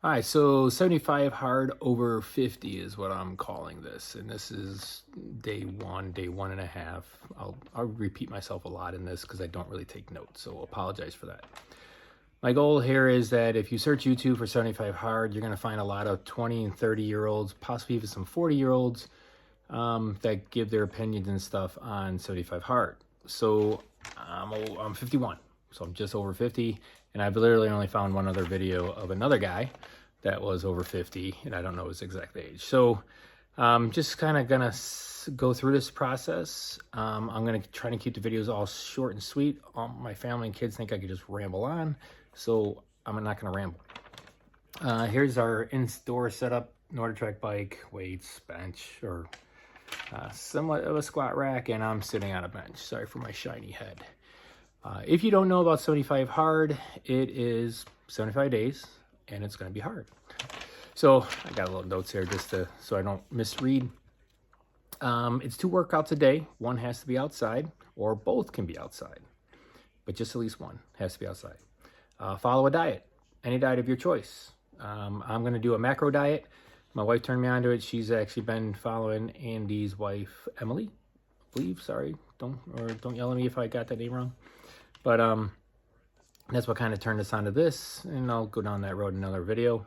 All right, so 75 hard over 50 is what I'm calling this. And this is day one and a half. I'll repeat myself a lot in this because I don't really take notes, so apologize for that. My goal here is that if you search YouTube for 75 hard, you're going to find a lot of 20 and 30-year-olds, possibly even some 40-year-olds that give their opinions and stuff on 75 hard. So I'm 51, so I'm just over 50, and I've literally only found one other video of another guy that was over 50, and I don't know his exact age. So just kind of gonna go through this process. I'm gonna try to keep the videos all short and sweet. My family and kids think I could just ramble on, so I'm not gonna ramble. Here's our in-store setup: NordicTrack bike, weights, bench, or somewhat of a squat rack, and I'm sitting on a bench. Sorry for my shiny head. If you don't know about 75 hard, it is 75 days, and it's going to be hard. So I got a little notes here just so I don't misread. It's 2 workouts a day. One has to be outside, or both can be outside, but just at least one has to be outside. Follow a diet, any diet of your choice. I'm going to do a macro diet. My wife turned me onto it. She's actually been following Andy's wife, Emily, I believe. Sorry, don't yell at me if I got that name wrong. But that's what kind of turned us onto this, and I'll go down that road in another video.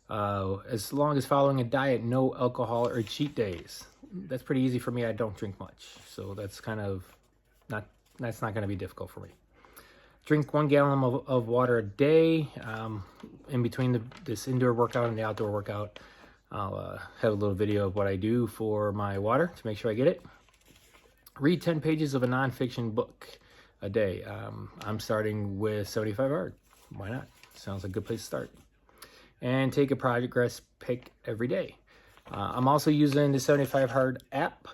As long as following a diet, no alcohol or cheat days. That's pretty easy for me. I don't drink much, so that's kind of that's not going to be difficult for me. Drink 1 gallon of water a day. In between this indoor workout and the outdoor workout, I'll have a little video of what I do for my water to make sure I get it. Read 10 pages of a nonfiction book a day. I'm starting with 75 hard. Why not? Sounds like a good place to start. And take a progress pic every day. I'm also using the 75 hard app.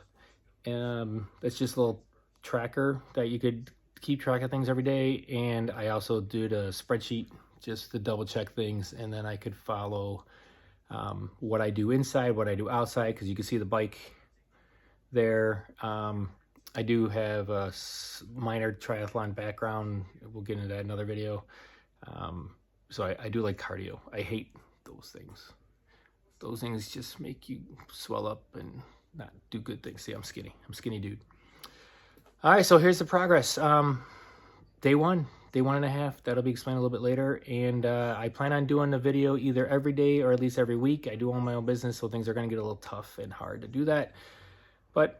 It's just a little tracker that you could keep track of things every day. And I also do the spreadsheet just to double check things, and then I could follow what I do inside, what I do outside, because you can see the bike there. I do have a minor triathlon background. We'll get into that in another video. So I do like cardio. I hate those things. Those things just make you swell up and not do good things. See, I'm skinny. I'm a skinny dude. All right, so here's the progress. Day one and a half. That'll be explained a little bit later. And I plan on doing the video either every day or at least every week. I do own my own business, so things are going to get a little tough and hard to do that. But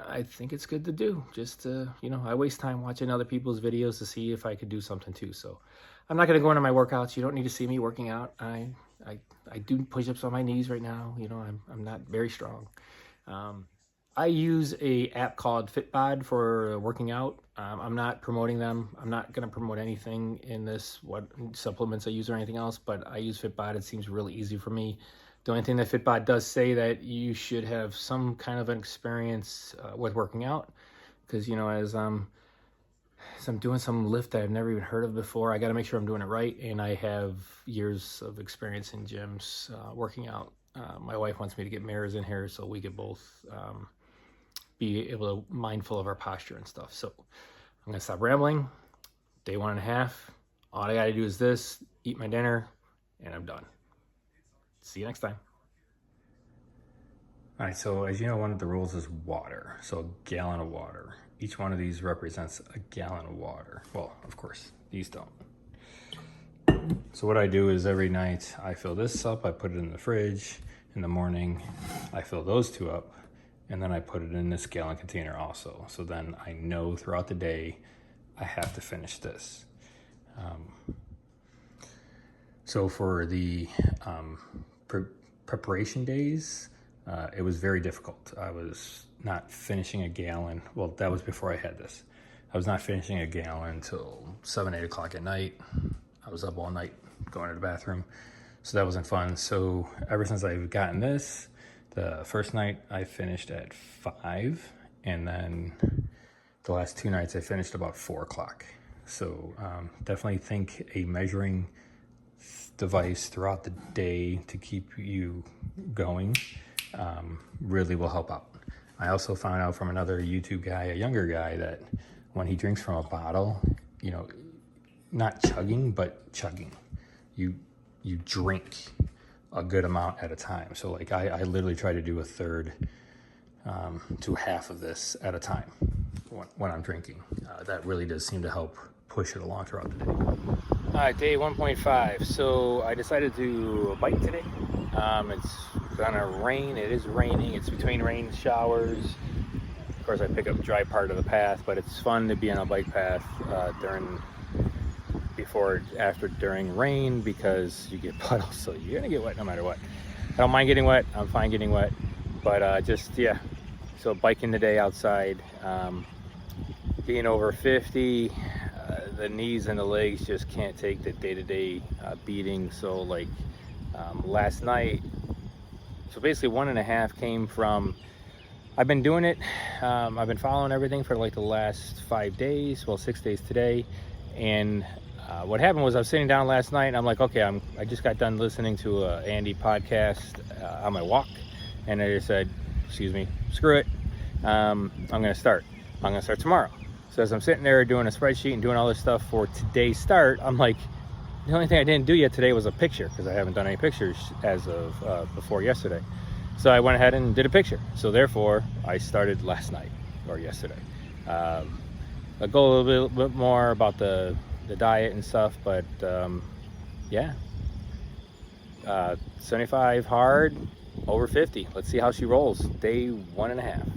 I think it's good to do. Just to, I waste time watching other people's videos to see if I could do something too. So I'm not going to go into my workouts. You don't need to see me working out. I do push-ups on my knees right now. I'm not very strong. I use a app called Fitbod for working out. I'm not promoting them. I'm not going to promote anything in this, what supplements I use or anything else, but I use Fitbod. It seems really easy for me. The only thing that Fitbod does say that you should have some kind of an experience with working out, because, as I'm doing some lift that I've never even heard of before, I got to make sure I'm doing it right, and I have years of experience in gyms working out. My wife wants me to get mirrors in here so we could both be able to mindful of our posture and stuff. So I'm gonna stop rambling. Day 1 and a half. All I gotta do is this, eat my dinner, and I'm done. See you next time. All right, so as you know, one of the rules is water. So a gallon of water. Each one of these represents a gallon of water. Well, of course, these don't. So what I do is every night I fill this up, I put it in the fridge. In the morning, I fill those 2 up, and then I put it in this gallon container also. So then I know throughout the day I have to finish this. So for the preparation days, it was very difficult. I was not finishing a gallon. Well, that was before I had this. I was not finishing a gallon until 7, 8 o'clock at night. I was up all night going to the bathroom. So that wasn't fun. So ever since I've gotten this, the first night I finished at 5, and then the last 2 nights I finished about 4 o'clock. So definitely think a measuring device throughout the day to keep you going really will help out. I also found out from another YouTube guy, a younger guy, that when he drinks from a bottle, not chugging, but chugging. You you drink a good amount at a time. So like I literally try to do a third to half of this at a time when I'm drinking. That really does seem to help push it along throughout the day. All right, day 1.5. So I decided to bike today. It's gonna rain. It is raining. It's between rain showers. Of course, I pick up dry part of the path, but it's fun to be on a bike path during rain, because you get puddles, so you're gonna get wet no matter what. I don't mind getting wet. I'm fine getting wet, but yeah. So biking today outside, being over 50, the knees and the legs just can't take the day-to-day beating. So like last night, so basically 1.5 came from, I've been doing it, I've been following everything for like the last 5 days, well 6 days today, and what happened was I was sitting down last night and I'm like, okay, I just got done listening to a Andy podcast on my walk, and I just said, excuse me, screw it, I'm gonna start tomorrow. So as I'm sitting there doing a spreadsheet and doing all this stuff for today's start, I'm like, the only thing I didn't do yet today was a picture, because I haven't done any pictures as of before yesterday. So I went ahead and did a picture. So therefore, I started last night or yesterday. I'll go a little bit more about the diet and stuff, but yeah. 75 hard, over 50. Let's see how she rolls. Day 1.5.